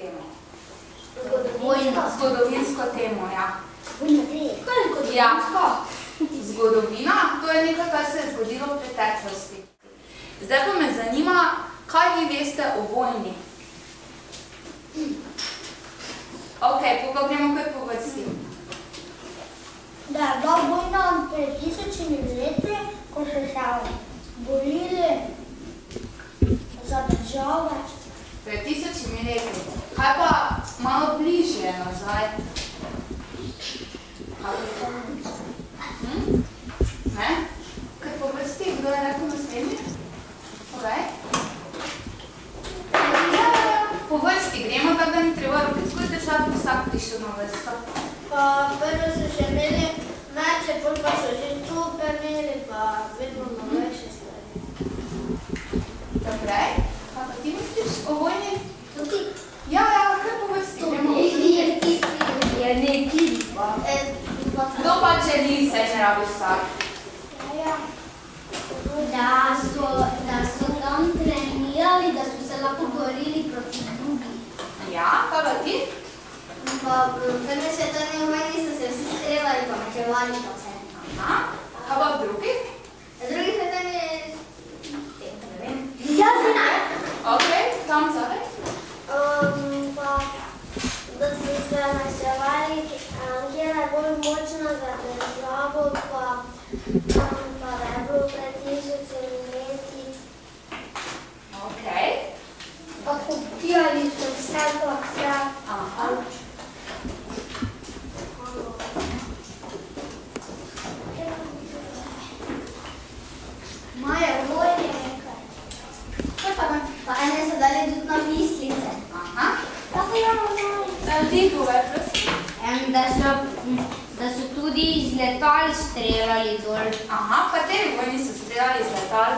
temo? Zgodovinsko temo, ja. Ja, zgodovina, to je nekaj, kar se je zgodilo v preteklosti. Zdaj pa me zanima, kaj vi veste o vojni? Ok, pa gremo kaj po vrsti. Da je bila vojna pred 1000 leti, ko so se borili za države. Pred 1000 leti. Kaj pa malo bližje nazaj? Ne? Kaj po vrsti? Kdo je rekel naslednji? Povej. Po vrsti gremo, tako da ni treba roke skozi držati, vsak prišel na vrsto. Prvo so še imeli meče, potem pa so že tupe imeli, pa vedno novejše stvari. Naprej? Kaj pa ti misliš o vojni? Tudi? Ja, kaj po vrsti gremo? Je neki pa. Kdo pa želi, saj ne rabi vsak? Da so tam trenirali, da so se lahko borili proti drugim. Ja, kaj pa ti? Pa v prvi svetovni vojni so se vsi streljali pa mečevali pa vse. Aha, kaj pa v drugi? V drugi svetovni ne vem. Jaz ne. Ok, tam zadaj? Pa da so se mečevali, kje je bolj močna za državo, pa da je bilo pred 1000 leti. Ok. Pa pobijali so vse pa vse. Aha. Maja, vojne nekaj. Kaj pa tam? Pa ene so dali tudi na mislice. Aha. Tako ja, Maja. Ti povej, prosim. Da so tudi iz letal streljali dol. Aha, v kateri vojni so streljali iz letal?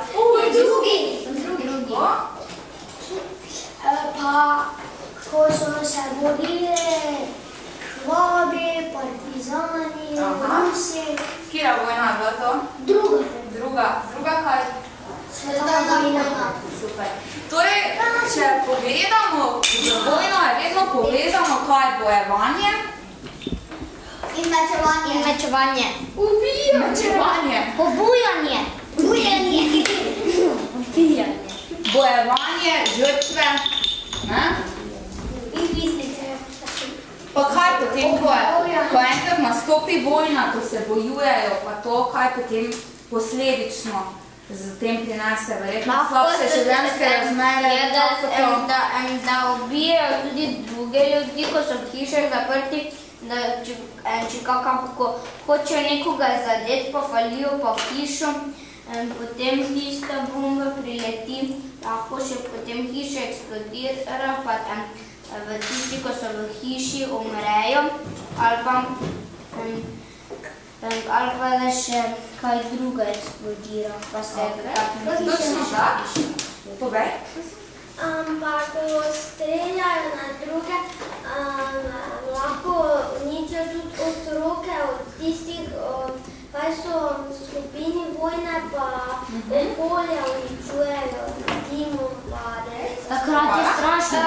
Drugi. Ko? Pa, ko so se borili švabi, partizani, Rusi. Kira vojna je bila to? Druga. Druga kaj? Svetovna vojna. Super. Torej, če pogledamo, z vojno je vedno povezano kaj? Bojevanje? In mečevanje. Mečevanje. Pobujanje. Bojevanje, žrtve. In mislice. Pa kaj potem, ko enkrat nastopi vojna, ko se bojujejo, pa to, kaj potem posledično z tem prinese, verjetno slabše življenjske razmere. Da ubijajo tudi druge ljudi, ko so v hišah zaprti, ko hočejo nekoga zadeti, pa falijo pa v hišo, potem tista bomba prileti, lahko še potem hiša eksplodira, pa v tisti, ko so v hiši, umrejo, ali pa da še kaj druga eksplodira, pa se tako ne Točno tak? Povej. Pa ko streljajo na druge, lahko uničijo tudi otroke od tistih, kaj so v skupini vojne, pa okolje uničujejo, dimom pa deca. Takrat je strašno.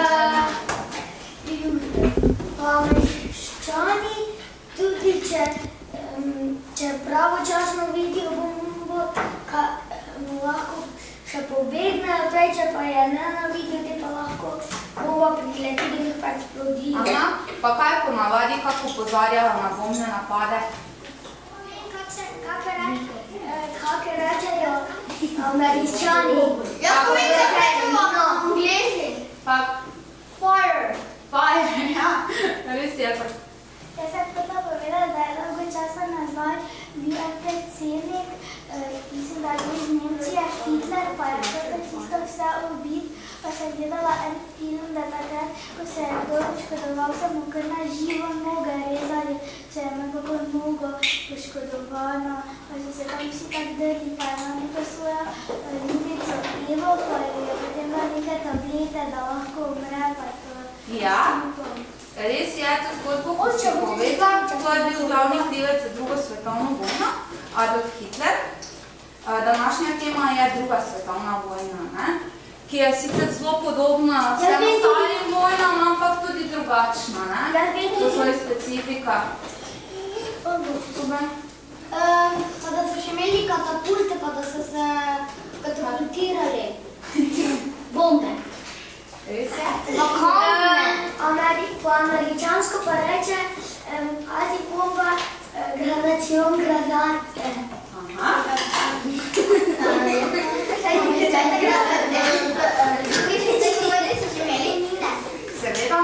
Pa meščani, tudi če pravočasno vidijo bombo, lahko še pobegnejo prej, če pa je ne vidijo, pa lahko bomba prileti in jih pa eksplodira. Aha, pa kaj ponavadi, kako opozarjajo na bombne napade? Kako rečejo Američani? Ja, povem, kako rečemo Anglezi. Pa Fire. fire, ja. Res je pa. Jaz sem hotela povedati, da je dolgo časa nazaj bil en predsednik, mislim, da je bil iz Nemčije, Hitler, pa je hotel čisto vse ubiti, pa sem gledala en film, da takrat, ko se je kdo poškodoval, so mu kar na živo noge rezali, če je imel kako nogo poškodovano, pa so se tam vsi tak drli, pa je imel neko svojo ljubico Evo, pa je potem imel neke tablete, da lahko umre, pa to. Ja. Res je, to zgodbo hoče povedati, to je bil glavni krivec za drugo svetovno vojno, Adolf Hitler. Današnja tema je druga svetovna vojna, ki je sicer zelo podobna vsem ostalim vojnam, ampak tudi drugačna, ne? To svoje specifika. Pa da so še imeli katapulte, pa da so se katapultirali. Bombe. Res? Po američansko pa reče antibomba gradacion gradate. Aha. Seveda?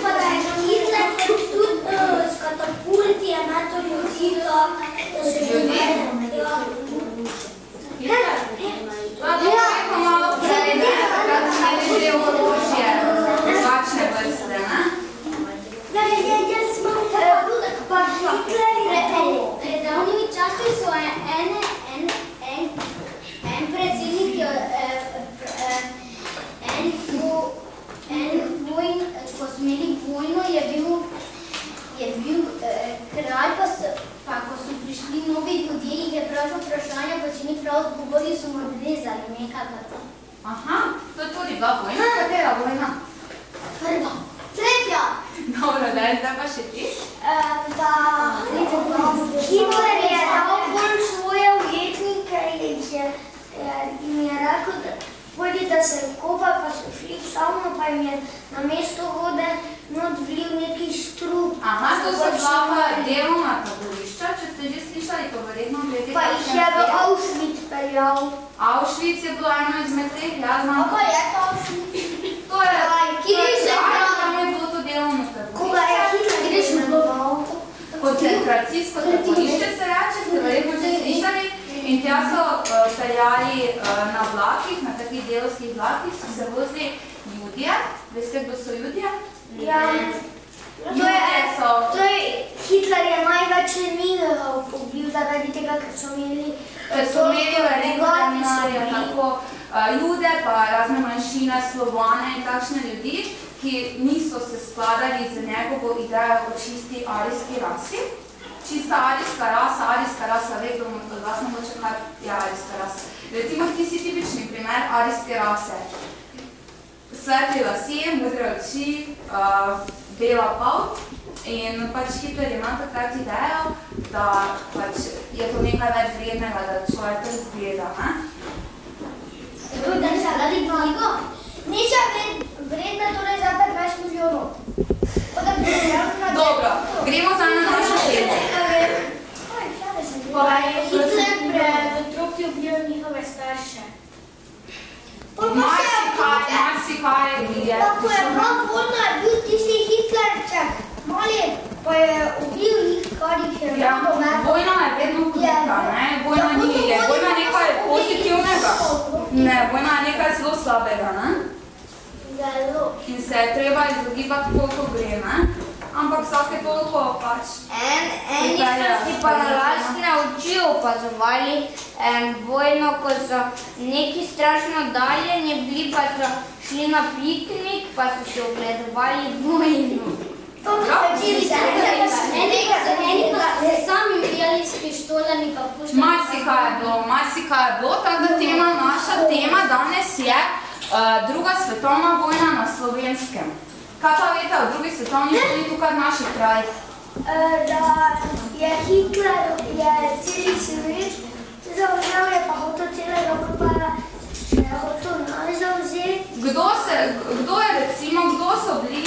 Pa da je Hitler tudi s katapulti je metal ljudi, da se Ljudi? Tako malo prej, takrat so imeli že orožje, drugačne vrste, ne? Pa Hitler pred davnimi časi so en predsednik, ko smo imeli vojno, je bil kralj, pa ko so prišli novi ljudje, jih je vprašal vprašanja, pa če ni prav odgovorili, so mu odrezali nekako. Aha, to je tudi bila vojna. Katera vojna? Prva. Tretja. Dobro, zdaj pa še ti? Da Hitler je dal bolj svoje ujetnike in je rekel, da pojdi, da se kopa, pa so šli v savno, pa jim je na mesto vode not vlil neki strup. Aha, to so dva pa delovna taborišča, če ste že slišali, pa verjetno glede... Pa jih je v Auschwitz peljal. Auschwitz je bilo eno izmed teh, jaz znam... Kako je to Auschwitz? To je... Tam je bilo to delovno taborišče. Koga je Hitler greš v avto? Koncentracijsko taborišče se reče, ste verjetno že slišali. In tja so peljali na vlakih, na takih delovskih vlakih, so se vozili Judje. Veste, kdo so Judje? Ja. Hitler je največ njih pobil zaradi tega, ker so imeli... Ker so imeli veliko denarja, tako Jude, pa razne manjšine, Slovane in takšne ljudi, ki niso se skladali z njegovo idejo o čisti arijski rasi. Čista arijska rasa, ve, kdo od vas mogoče kaj je arijska rasa. Recimo, ti si tipični primer arijske rase. Svetli lasje, modre oči, bela polt in pač Hitler ima takrat idejo, da pač je to nekaj več vrednega, da človek to izgleda, ne? Da se radi knjigo? Niča vredna torej za 15 milijonov. Dobro, gremo zdaj na našo temo. Pa je Hitler pred otroki ubil njihove starše. Marsikaj je... Tako je prav vojna, je bil tisti Hitlerček, mali, pa je ubil njih, kar jih je rado metal. Vojna je vedno hudika, ne? Vojna je nekaj pozitivnega. Ne, vojna je nekaj zelo slabega, ne? In se je treba izogibati, koliko gre, ne? Ampak vsake toliko pač... Eni so si pa na lastne oči opazovali vojno, ko so neki strašno daljeni bili, pa so šli na piknik, pa so si ogledovali vojno. Eni pa se sami ubijali s pištolami, pa puščali... Marsikaj je bilo, tako da naša tema danes je Druga svetovna vojna na Slovenskem. Kaj pa veste o drugi svetovni vojni tukaj v naših krajih? Da je Hitler celi svet zavzel, je pa hotel celega Evropa, je hotel nas zavzeti. Kdo so bili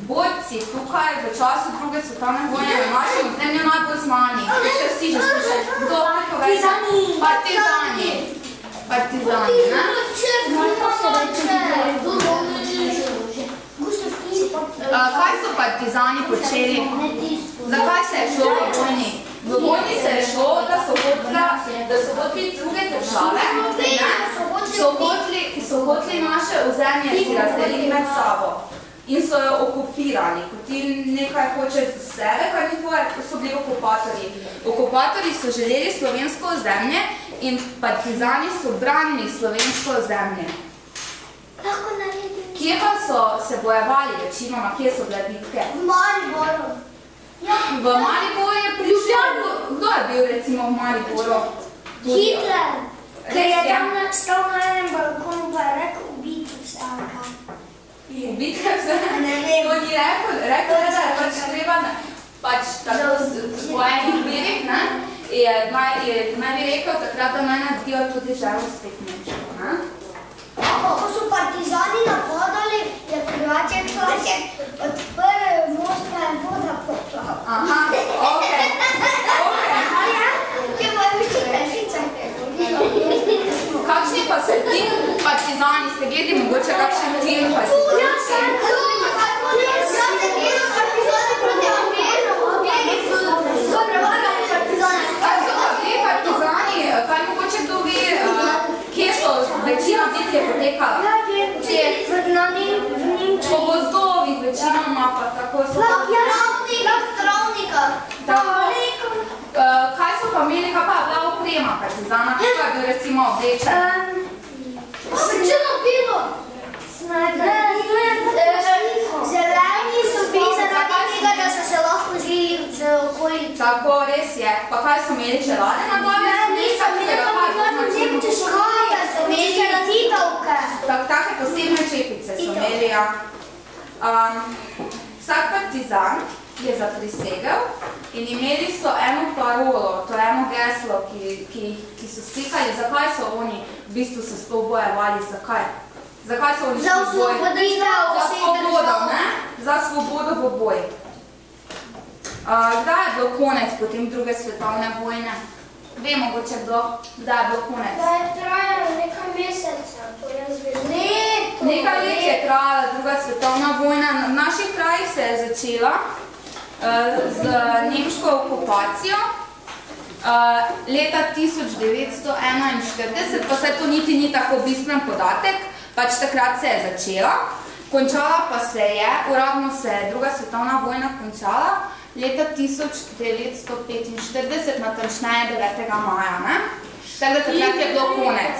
borci tukaj v času druge svetovne vojne na našem ozemlju najbolj znani? Ste vsi že slišali? Kdo? Partizani. Partizani, ne? Kaj so partizani počeli? Zakaj se je šlo v vojni? V vojni se je šlo, da so hoteli druge države, so hoteli naše ozemlje si razdeliti med sabo in so jo okupirali. Ko ti nekaj hočeš za sebe, kaj ni tvoje, so bili okupatorji. Okupatorji so želeli slovensko ozemlje in partizani so branili slovensko ozemlje. Kje pa so se bojevali večinoma, kje so bile bitke? V Mariboru. V Mariboru je prišel, kdo je bil recimo v Mariboru? Hitler, ker je tam stal na enem balkonu, pa je rekel ubiti vse. vitez, to ni rekel, da je pač treba tako po enih virih, naj bi rekel takrat, da naj naredijo tudi žalost tekmečko, ne? Ko so partizani napadali, je Hrvaček od prve mosta je voda poplala. Aha, okej. Kje pa je učiteljica? Kakšni pa so ti partizani? Ste gledali mogoče kakšen film partizani? Ja, sem gledal partizani proti Ameriku. So prevladali partizani. Kaj so pa bili partizani? Kaj mogoče kdo ve, kje so večina bitke potekala? Po gozdovih večinoma pa tako so. Travnika. Kaj so pa imeli, kaj pa je bila oprema partizana? Kaj je bil recimo oblečen? Srečeno bilo. Zeleni so bili zaradi tega, da so se lahko zlili z okolico. Tako, res je. Pa kaj so imeli čelade na glavi? Češkaje so imeli na titovke. Take posebne čepice so imeli, ja. Vsak partizan je zaprisegel in imeli so eno parolo, to je eno geslo, ki so slikali, zakaj so oni v bistvu se sploh bojevali, zakaj? Zakaj so oni šli v boj? Za svobodo, ne? Za svobodo v boj. Kdaj je bilo konec potem druge svetovne vojne? Ve mogoče kdo, kdaj je bilo konec? Da je trajalo nekaj meseca, to je leto. Nekaj let je trajala druga svetovna vojna. V naših krajih se je začela z nemško okupacijo leta 1941, pa se to niti ni tako bistven podatek, pač takrat se je začela. Končala pa se je, uradno se je druga svetovna vojna končala leta 1945, natančneje 9. maja, ne? Tako da takrat je bilo konec.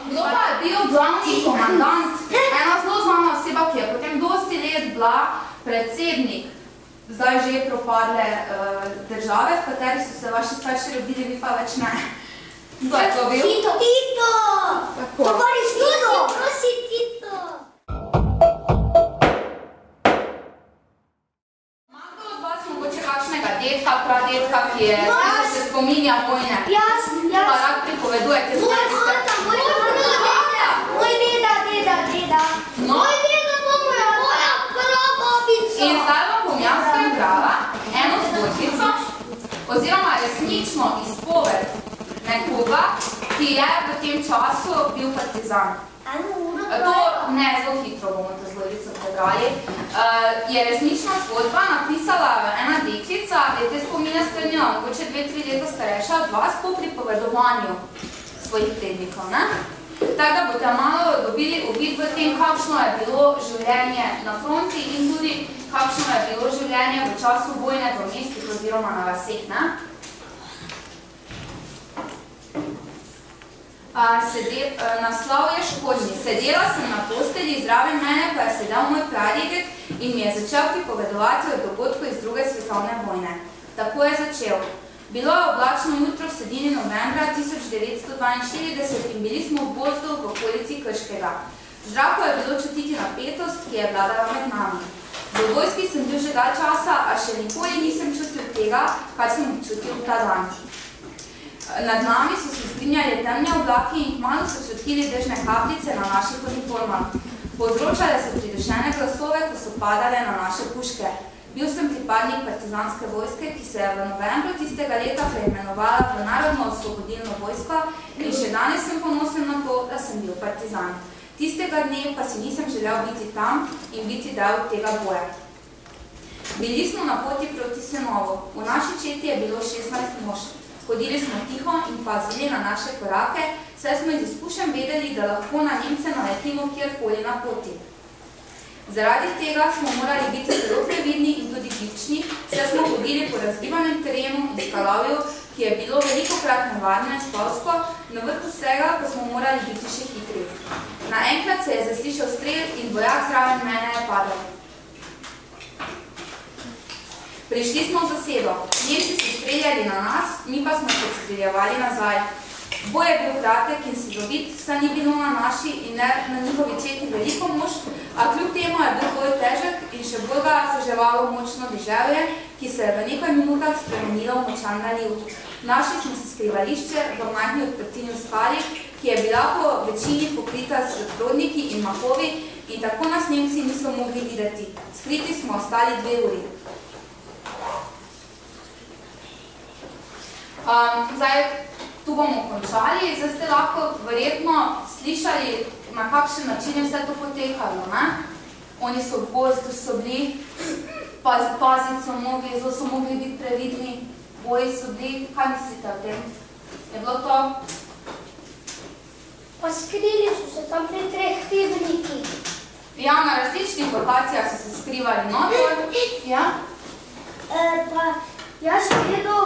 Kdo pa je bil glavni komandant? Ena zelo znana oseba, ki je potem dosti let bila predsednik zdaj že propadle države, v kateri so se vaši starši rodili, vi pa več ne. Kdo je to bil? Tito! Tako. Tovariš Tito! Prosi Tito! Ima kdo od vas mogoče kakšnega detka, pradetka, ki se spominja vojne? Jaz. Pa rad pripovedujete zgodbice? Moj deda. No? Moj deda pa moja prababica. In zdaj vam bom jaz prebrala eno zgodbico, oziroma resnično izpoved nekoga, ki je v tem času bil partizan. To ne, zelo hitro bomo to zgodbico prebrali. Je resnična zgodba napisala ena deklica, je te spomine strnila, mogoče 2-3 leta starejša od vas po pripovedovanju svojih prednikov, ne? Tako da boste malo dobili uvid v tem, kakšno je bilo življenje na fronti in tudi kakšno je bilo življenje v času vojne v mestih oziroma na vaseh, ne? Naslov je Škodni. Sedela sem na postelji, zraven mene pa je sedel moj pradedek in mi je začel pripovedovati o dogodku iz druge svetovne vojne. Tako je začel. Bilo je oblačno jutro v sredini novembra 1942 in bili smo v gozdu v okolici Krškega. V zraku je bilo čutiti napetost, ki je vladala med nami. V vojski sem bil že dalj časa, a še nikoli nisem čutil tega, kar sem občutil ta dan. Nad nami so se zgrinjali temne oblaki in kmalu so čutili dežne kapljice na naših uniformah. Povzročale so pridušene glasove, ko so padale na naše puške. Bil sem pripadnik partizanske vojske, ki se je v novembru tistega leta preimenovala v Narodno osvobodilno vojsko in še danes sem ponosen na to, da sem bil partizan. Tistega dne pa si nisem želel biti tam in biti del tega boja. Bili smo na poti proti Senovu. V naši četi je bilo 16 mož. Hodili smo tiho in pazili na naše korake, saj smo iz izkušenj vedeli, da lahko na Nemce naletimo kjerkoli na poti. Zaradi tega smo morali biti zelo previdni in tudi gibčni, saj smo hodili po razgibanem terenu in skalavju, ki je bilo velikokrat nevarno in spolsko, na vrhu vsega pa smo morali biti še hitri. Naenkrat se je zaslišal strel in vojak zraven mene je padel. Prišli smo v zasedo. Nemci so streljali na nas, mi pa smo se streljevali nazaj. Boj je bil kratek in silovit, saj ni bilo na naši in ne na njihovi četi veliko mož, a kljub temu je bil boj težek in še bolj ga zaževalo močno deževje, ki se je v nekaj minutah spremenilo v močan naliv. Našli smo se skrivališče v majhni odprtini v skali, ki je bila po večini pokrita s rodniki in mahovi in tako nas Nemci niso mogli videti. Skriti smo ostali 2 uri. Zdaj, tu bomo končali. Zdaj ste lahko verjetno slišali, na kakšen način je vse to potekalo. Oni so v gozdu, so bili, paziti so mogli, zelo so mogli biti previdni, boji so bili. Kaj mislite o tem? Je bilo to? Pa skrili so se tam pri 3 hribnikih. Ja, na različnih lokacijah so se skrivali notor. Ja? Pa jaz sem gledal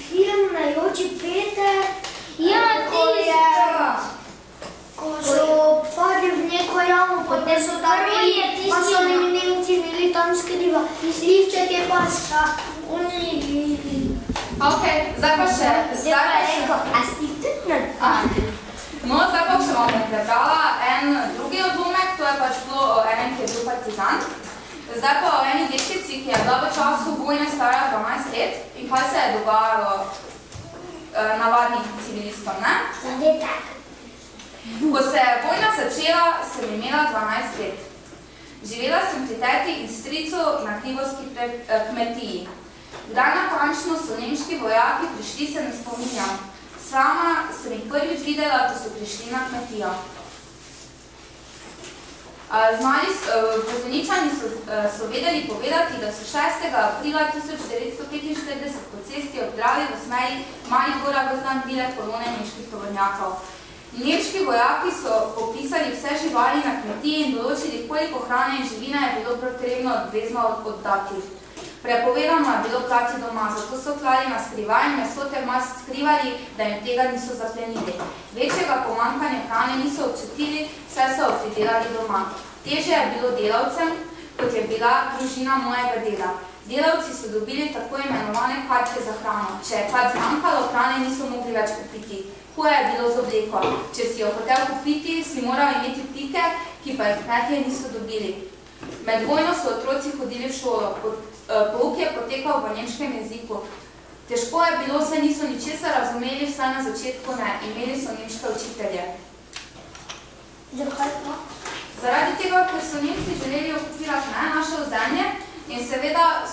film Najoči Peter. Ja, ko so padli v neko jamo, potem so tam pa so Nemci imeli tam skriva. Iščete pa sta oni. Ok, zdaj pa še. Zdaj pa rekel, a si tudi na No, zdaj pa še vam prebrala en drugi odlomek, to je pač bilo o enem, ki je bil partizan. Zdaj pa o eni deklici, ki je bila v času vojne stara 12 let in kaj se je dogajalo navadnih civilistom, ne? Zadetek. Ko se je vojna začela, sem imela 12 let. Živela sem pri teti in stricu na hribovski kmetiji. Kdaj natančno so nemški vojaki prišli, se ne spominjam. Sama sem jih prvič videla, ko so prišli na kmetijo. Gvozdeničani so vedeli povedati, da so 6. aprila 1945 po cesti ob Dravi v smeri Maribora gozdam bile kolone nemških tovornjakov. Nemški vojaki so popisali vse živali na kmetiji in določili, koliko hrane in živine je bilo potrebno obvezno oddati. Prepovedano je bilo klati doma, zato so klali na skrivaj in meso ter mast skrivali, da jim tega niso zaplenili. Večjega pomanjkanja hrane niso občutili, vse so pridelali doma. Težje je bilo delavcem, kot je bila družina mojega dela. Delavci so dobili tako imenovane kartke za hrano. Če je kaj zmanjkalo, hrane niso mogli več kupiti. Huje je bilo z obleko. Če si jo hotel kupiti, si moral imeti pike, ki pa jih kmetje niso dobili. Med vojno so otroci hodili v šolo. Pouk je potekal v nemškem jeziku. Težko je bilo, saj niso ničesar razumeli, vsaj na začetku ne. Imeli so nemške učitelje. Zakaj pa? Zaradi tega, ker so Nemci želeli okupirati naše ozemlje in seveda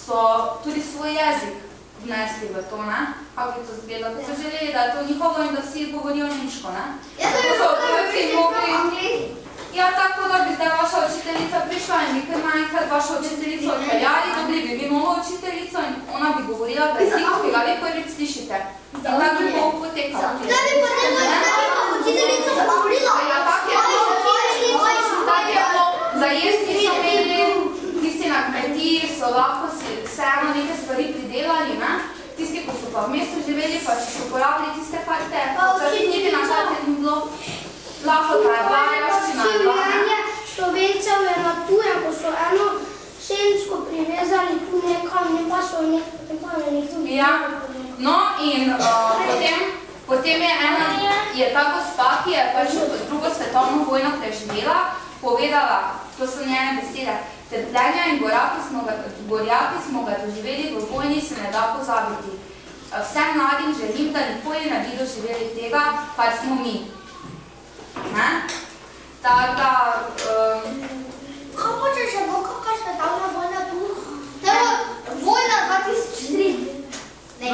so tudi svoj jezik vnesli v to, ne? Kako je to zgleda? Ko so želeli, da je to njihovo in da vsi govorijo nemško, ne? Ja, to je Ja, tako da bi zdaj vaša učiteljica prišla in bi kar naenkrat vašo učiteljico odpeljali, dobili bi vi novo učiteljico in ona bi govorila v jeziku, ki ga vi prvič slišite. In tako bi bo potekalo. Da bi učiteljica govorila. Tako je bilo. Za jesti so imeli, tisti na kmetiji so lahko si vseeno neke stvari pridelali, ne? Tisti, ko so pa v mestu živeli, pa če so uporabili tiste karte, pa včasih niti na karte ni bilo. Lahko ta je bila jaščina. Slovencev je na tujem, ko so eno senčko privezali tu nekam, ne pa so nekaj. Ja, no in potem je ta gospa, ki je pač drugo svetovno vojno preživela, povedala, to so njene besede, trpljenja in gorjaki smo ga doživeli v vojni, se ne da pozabiti. Vsem mladim želim, da nikoli ne bi doživeli tega, kar smo mi. Tako da... Kaj počeš, že bo kakšna svetovna vojna tu? Vojna 2003. 2003?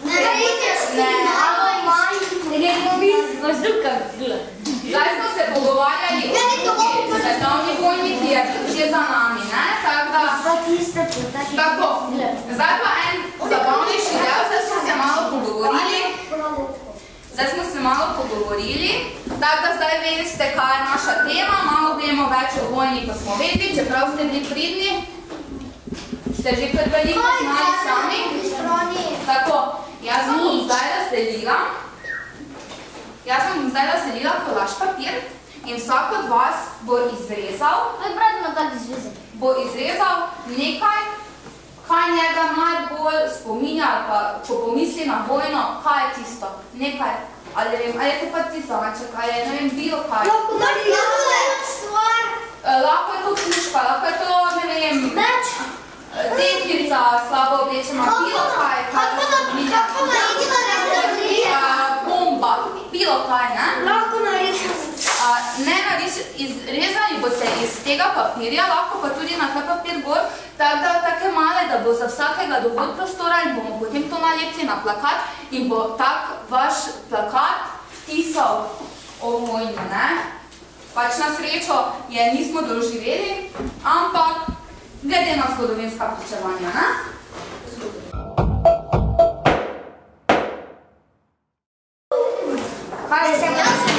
Ne, 2003. Zdaj smo se pogovarjali o svetovni vojni, ki je že za nami, ne? Tako da... Tako, zdaj pa en zabavnejši del, zdaj smo se malo pogovorili. Tako da zdaj veste, kaj je naša tema, malo vemo več o vojni, ko smo vedeli, čeprav ste bili pridni. Ste že kar veliko znali sami. Tako, jaz vam bom zdaj razdelila kolaž papir in vsak od vas bo izrezal nekaj kaj njega najbolj spominja, ali pa ko pomisli na vojno, kaj je tisto? Nekaj, ali vem, ali je to pa ti zameček, ali je, ne vem, bilo kaj? Lahko je to puška, lahko je to, ne vem, deklica, slabo oblečena, bilo kaj, kaj to spominja. Bomba, bilo kaj, ne? Lahko narišem. Ne izrezali boste iz tega papirja, lahko pa tudi na ta papir gor, tako da take male, da bo za vsakega dovolj prostora in bomo potem to nalepili na plakat in bo tak vaš plakat vtisal o vojni, ne? Pač na srečo je nismo doživeli, ampak glede na zgodovinska pričevanja, ne? Kaj se je?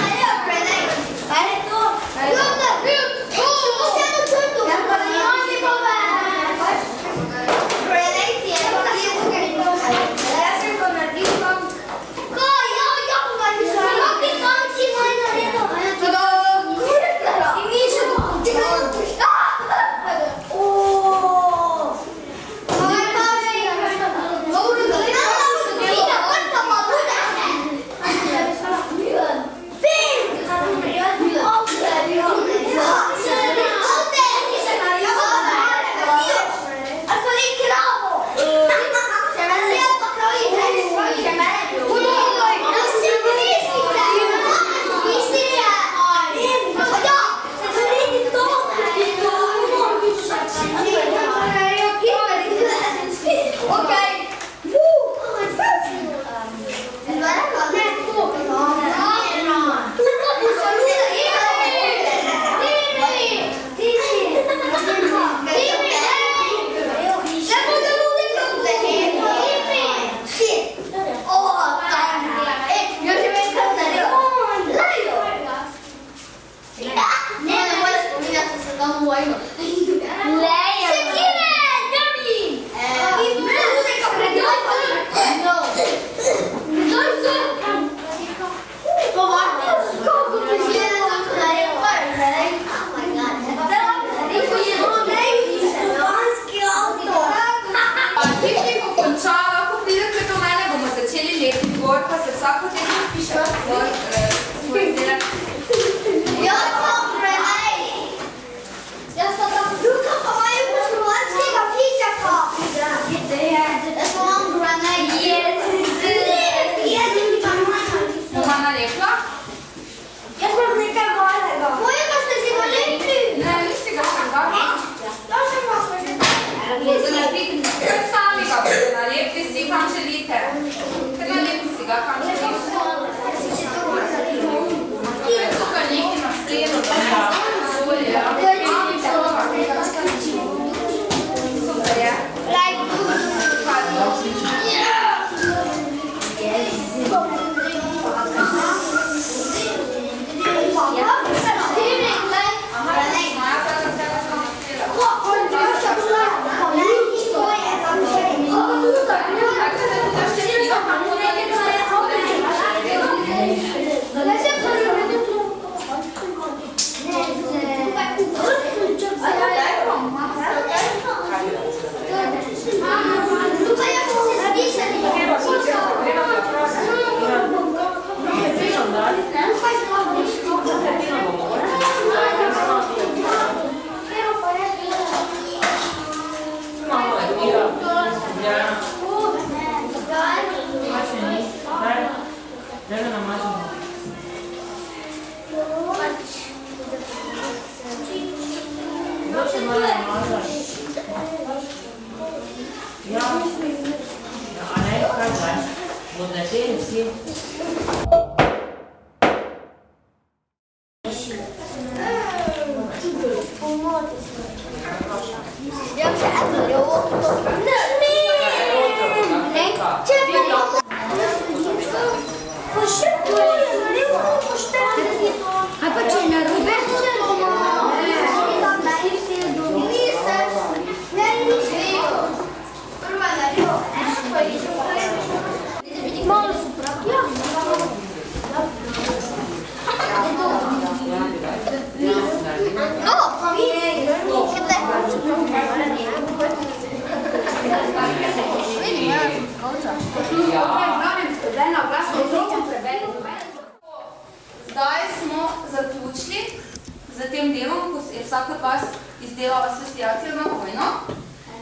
tem delom, ko je vsak od vas izdelal asociacijo na vojno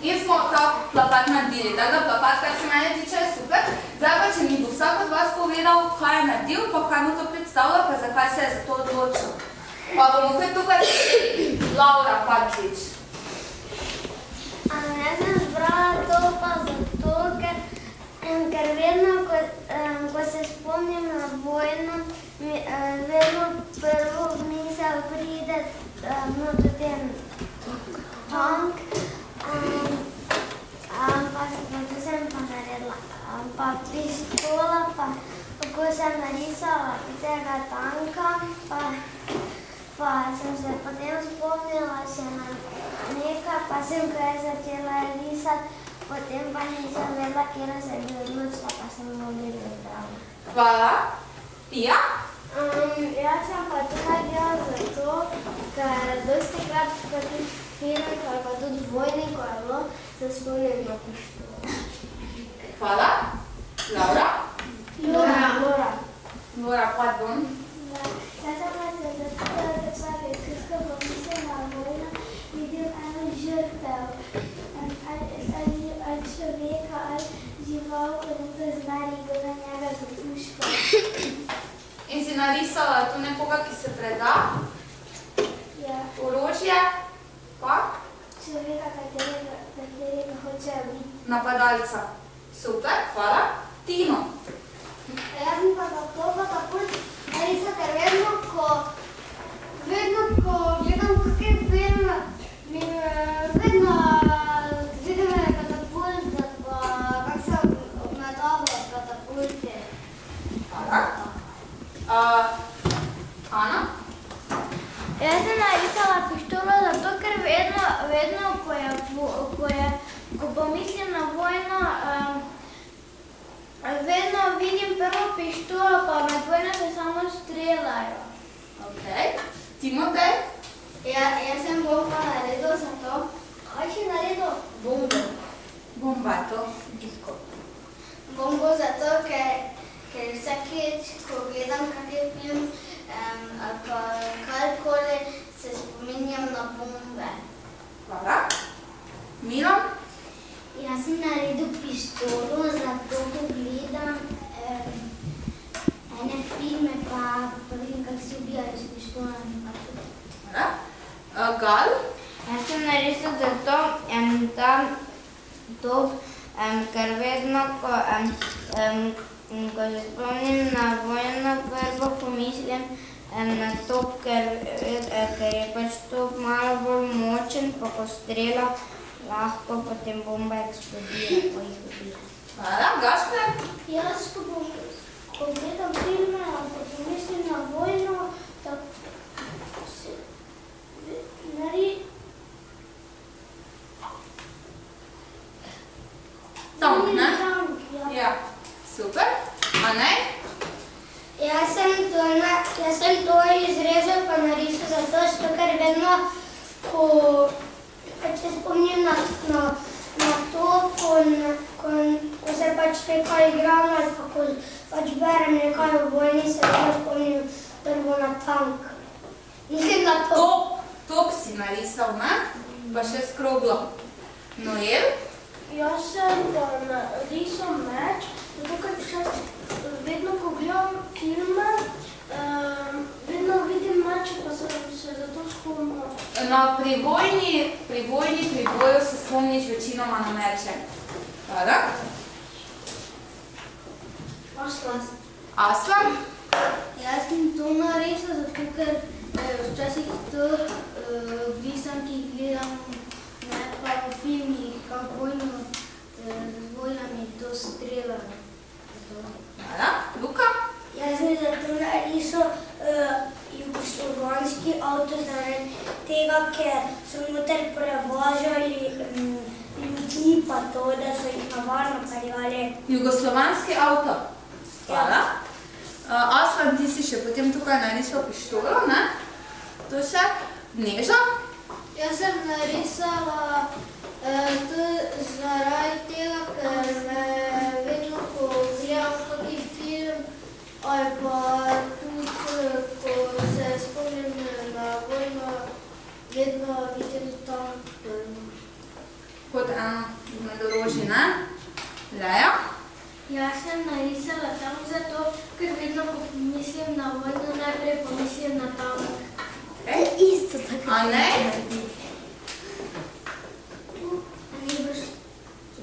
in smo ta plakat naredili. Tako da plakat, kar se mene tiče, je super. Zdaj pa, če mi bo vsak od vas povedal, kaj je naredil, pa kaj mu to predstavlja, pa zakaj se je za to odločil. Pa bomo kar tukaj Laura Patrič. Jaz sem zbrala to pa zato, ker vedno, ko se spomnim na vojno, vedno prvo v misel pride tudi tank, ampak to sem pa naredila. Pa pištola, pa ko sem narisala tega tanka, pa sem se potem spomnila še na nekaj, pa sem kaj začela risati, potem pa nisem vedela, kjer se bi odločila, pa sem mogli izbrala. Hvala. Pija? Jaz sem pa to naredila zato, ker dosti krat v takih filmih ali pa tudi vojni, ko je bilo, se spomnim na pištolo. Hvala. Laura? Lora. Laura, pardon. Jaz sem pa se zato, ker človek, ko pomislim na vojno, vidim eno žrtev, ali človeka, ali žival, ko nekdo zmeri, kdo za njega za puško. In si narisala tu nekoga, ki se preda? Ja. Orožje? Pa? Človeka, katerega hočejo biti. Napadalca. Super, hvala. Tino? Jaz sem pa zato pa tako narisa, ker vedno, ko gledam kakšen film, vedno vidim katapulte, pa kak se obmetava s katapulte. Hvala. Ana? Jaz sem narisala pištolo zato, ker vedno, ko pomislim na vojno, vedno vidim prvo pištolo, pa med vojno se samo streljajo. Ok. Timotej? Jaz sem bomba naredil zato. Kaj si naredil? Bombo. Bomba je to. Bombo zato, ker vsakeč, ko gledam kateri film ali pa karkoli, se spominjam na bombe. Hvala. Milan? Jaz sem naredil pištolo, zato ko gledam ene filme, pa vidim, kako se ubijajo s pištolami. Hvala. Gal? Jaz sem narisal zato, ker vedno, ko se spomnim na vojno, prvo pomislim na to, ker je pač to malo bolj močen, pa ko strela, lahko potem bomba eksplodira, ko jih ubija. Hvala. Gašper? Jaz, ko gledam filme, ali pa pomislim na vojno, tako se Tank, ne? Tank, Ja. Super. A ne? Jaz sem to izrezal pa narisal zato, ker vedno, ko se spomnim na to, ko se pač nekaj igram ali pa ko pač berem nekaj o vojni, se vedno spomnim prvo na tank. Mislim na to. Top si narisal, ne? Pa še s kroglo. Noel? Jaz sem pa narisal meč, zato ker vedno, ko gledam filme, vedno vidim meče, pa se zato spomnim. Pri boju se spomniš večinoma na meče. Hvala. Aslan? Jaz sem to narisal, zato ker včasih to glisam, ki gledam, ne pa v filmih, kako z vojnami to streljajo. Hvala. Luka? Jaz sem zato narisal jugoslovanski avto zaradi tega, ker so noter prevažali ljudi pa to, da so jih na varno peljali. Jugoslovanski avto. Hvala. Aslan, ti si še potem tukaj narisal pištolo, ne? To še? Neža? Jaz sem narisala zaradi tega, ker me vedno, ko gledam kakšen film, ali pa tudi, ko se spomnim na vojno, vedno videli tam. Kot eno med orožji, ne? Leja? Jaz sem narisala tank zato, ker vedno, ko mislim na vojno, najprej pomislim na tank. Isto tako. A ne?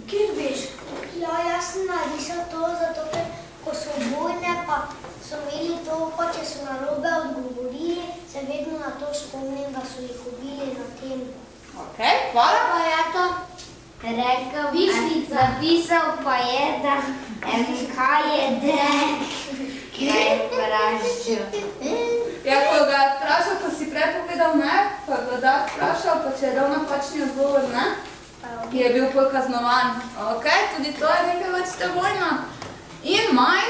Kjer veš? Ja, jaz sem narisal to zato, ker ko so vojne, pa so imeli to, pa če so narobe odgovorili, se vedno na to spomnim, da so jih ubili na tem. Ok, hvala. Pa je to? Rekel, zapisal pa je, da kaj je drek, kaj je vprašal. Ja, ko ga je vprašal, ko si prej povedal ne, pa ga da vprašal, pa če je dal napačni odgovor ne, je bil pol kaznovan. Ok, tudi to je nekaj vrste vojna. In Maj,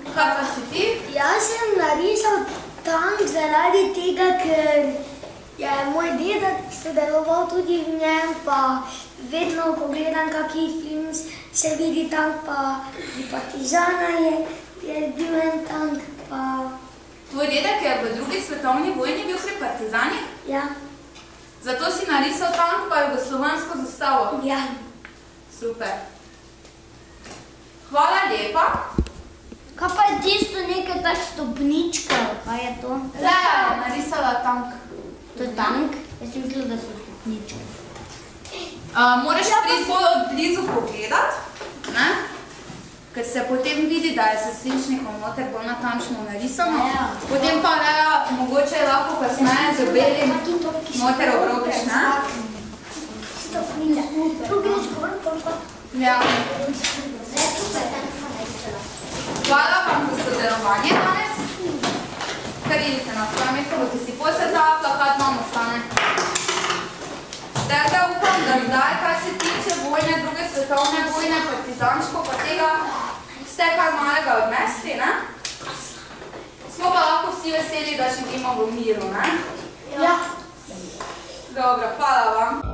kaj pa si ti? Jaz sem narisal tank zaradi tega, ker je moj dedek sodeloval tudi v njem, pa vedno, ko gledam kakšen film, se vidi tank, pa pri Partizana je bil en tank, pa... Tvoj dedek je v drugi svetovni vojni bil pri Partizanih? Ja. Zato si narisal tank pa jugoslovansko zastavo? Ja. Super. Hvala lepa. Kaj pa je tisto nekaj tak stopnička, kaj je to? Leja je narisala tank. To je tank? Jaz sem mislila, da so stopničke. Moraš priti bolj od blizu pogledat, ne? Ker se potem vidi, da je s svinčnikom noter bolj natančno narisano. Potem pa Leja, mogoče lahko kasneje z belim noter obrobiš, ne? Tu greš gor, pa... Ja. Hvala vam za sodelovanje danes. Kar idite na svoje mesto, boste si posle ta plakat vam ostane. Tako da upam, da zdaj, kar se tiče vojne, druge svetovne vojne, partizančko, pa tega ste kar malega odnesli, ne? Smo pa lahko vsi veseli, da živimo v miru, ne? Ja. Dobro, hvala vam.